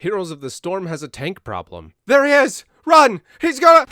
Heroes of the Storm has a tank problem. There he is! Run! He's gonna...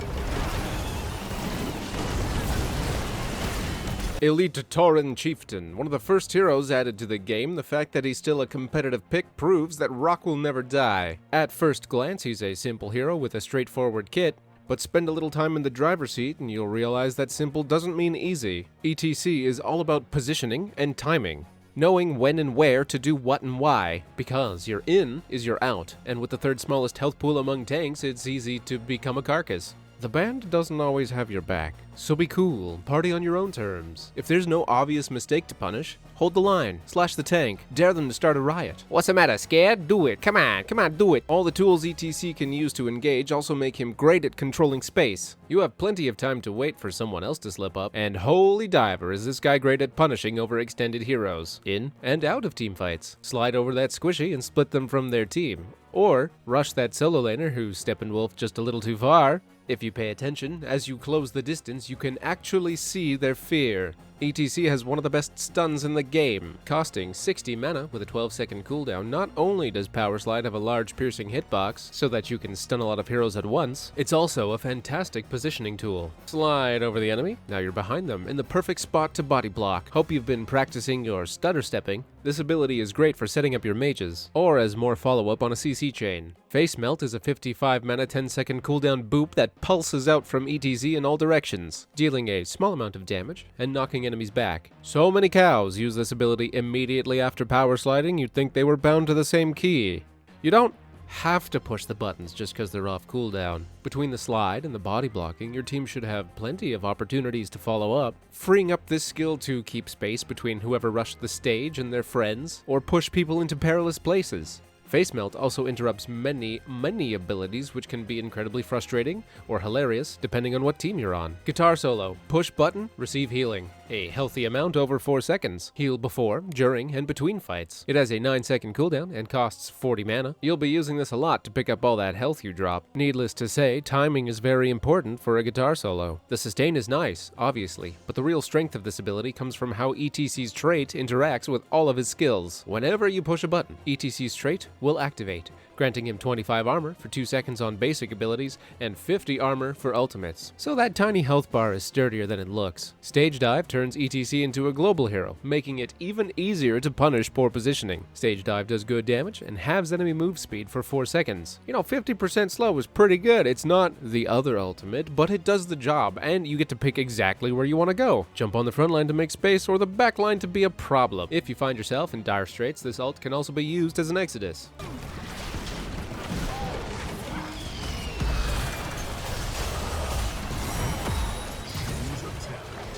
Elite Tauren Chieftain, one of the first heroes added to the game. The fact that he's still a competitive pick proves that Rock will never die. At first glance, he's a simple hero with a straightforward kit, but spend a little time in the driver's seat and you'll realize that simple doesn't mean easy. ETC is all about positioning and timing. Knowing when and where to do what and why, because your in is your out, and with the third smallest health pool among tanks, it's easy to become a carcass. The band doesn't always have your back, so be cool, party on your own terms. If there's no obvious mistake to punish, hold the line, slash the tank, dare them to start a riot. What's the matter, scared? Do it, come on, do it. All the tools ETC can use to engage also make him great at controlling space. You have plenty of time to wait for someone else to slip up, and holy diver is this guy great at punishing overextended heroes, in and out of team fights. Slide over that squishy and split them from their team, or rush that solo laner who's Steppenwolf just a little too far. If you pay attention, as you close the distance, you can actually see their fear. ETC has one of the best stuns in the game, costing 60 mana with a 12-second cooldown. Not only does Power Slide have a large piercing hitbox, so that you can stun a lot of heroes at once, it's also a fantastic positioning tool. Slide over the enemy, now you're behind them, in the perfect spot to body block. Hope you've been practicing your stutter stepping. This ability is great for setting up your mages, or as more follow-up on a CC chain. Face Melt is a 55 mana 10-second cooldown boop that pulses out from ETC in all directions, dealing a small amount of damage and knocking enemies back. So many cows use this ability immediately after power sliding, you'd think they were bound to the same key. You don't have to push the buttons just because they're off cooldown. Between the slide and the body blocking, your team should have plenty of opportunities to follow up, freeing up this skill to keep space between whoever rushed the stage and their friends, or push people into perilous places. Face Melt also interrupts many abilities, which can be incredibly frustrating or hilarious depending on what team you're on. Guitar Solo, push button, receive healing. A healthy amount over 4 seconds. Heal before, during, and between fights. It has a 9-second cooldown and costs 40 mana. You'll be using this a lot to pick up all that health you drop. Needless to say, timing is very important for a guitar solo. The sustain is nice, obviously, but the real strength of this ability comes from how ETC's trait interacts with all of his skills. Whenever you push a button, ETC's trait will activate, granting him 25 armor for 2 seconds on basic abilities and 50 armor for ultimates. So that tiny health bar is sturdier than it looks. Stage Dive turns ETC into a global hero, making it even easier to punish poor positioning. Stage Dive does good damage and halves enemy move speed for 4 seconds. 50% slow is pretty good. It's not the other ultimate, but it does the job, and you get to pick exactly where you want to go. Jump on the front line to make space, or the back line to be a problem. If you find yourself in dire straits, this ult can also be used as an exodus.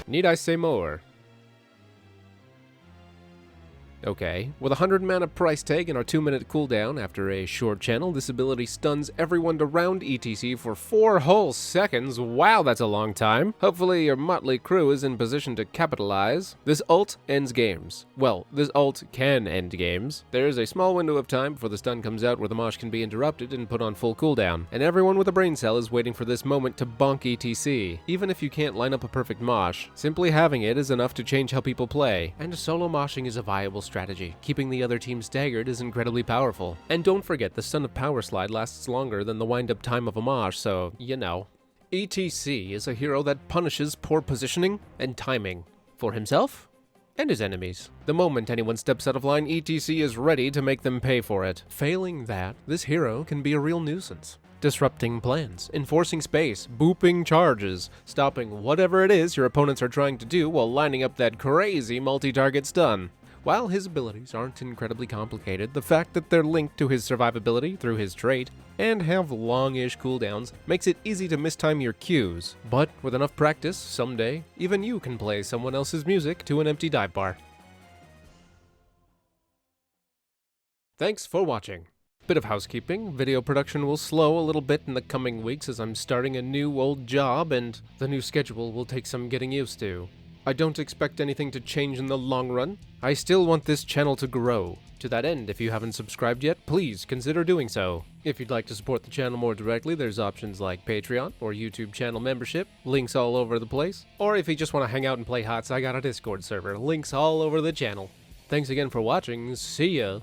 Need I say more? Okay, with a 100 mana price tag and our 2-minute cooldown after a short channel, this ability stuns everyone around ETC for 4 whole seconds. Wow, that's a long time. Hopefully your motley crew is in position to capitalize. This ult ends games. Well, this ult can end games. There is a small window of time before the stun comes out where the mosh can be interrupted and put on full cooldown, and everyone with a brain cell is waiting for this moment to bonk ETC. Even if you can't line up a perfect mosh, simply having it is enough to change how people play, and solo moshing is a viable strategy. Keeping the other team staggered is incredibly powerful. And don't forget, the stun of Power Slide lasts longer than the wind-up time of a mosh, so, ETC is a hero that punishes poor positioning and timing for himself and his enemies. The moment anyone steps out of line, ETC is ready to make them pay for it. Failing that, this hero can be a real nuisance. Disrupting plans, enforcing space, booping charges, stopping whatever it is your opponents are trying to do while lining up that crazy multi-target stun. While his abilities aren't incredibly complicated, the fact that they're linked to his survivability through his trait and have long-ish cooldowns makes it easy to mistime your cues. But with enough practice, someday, even you can play someone else's music to an empty dive bar. Thanks for watching. Bit of housekeeping, video production will slow a little bit in the coming weeks as I'm starting a new old job and the new schedule will take some getting used to. I don't expect anything to change in the long run. I still want this channel to grow. To that end, if you haven't subscribed yet, please consider doing so. If you'd like to support the channel more directly, there's options like Patreon or YouTube channel membership, links all over the place. Or if you just want to hang out and play HOTS, I got a Discord server, links all over the channel. Thanks again for watching, see ya!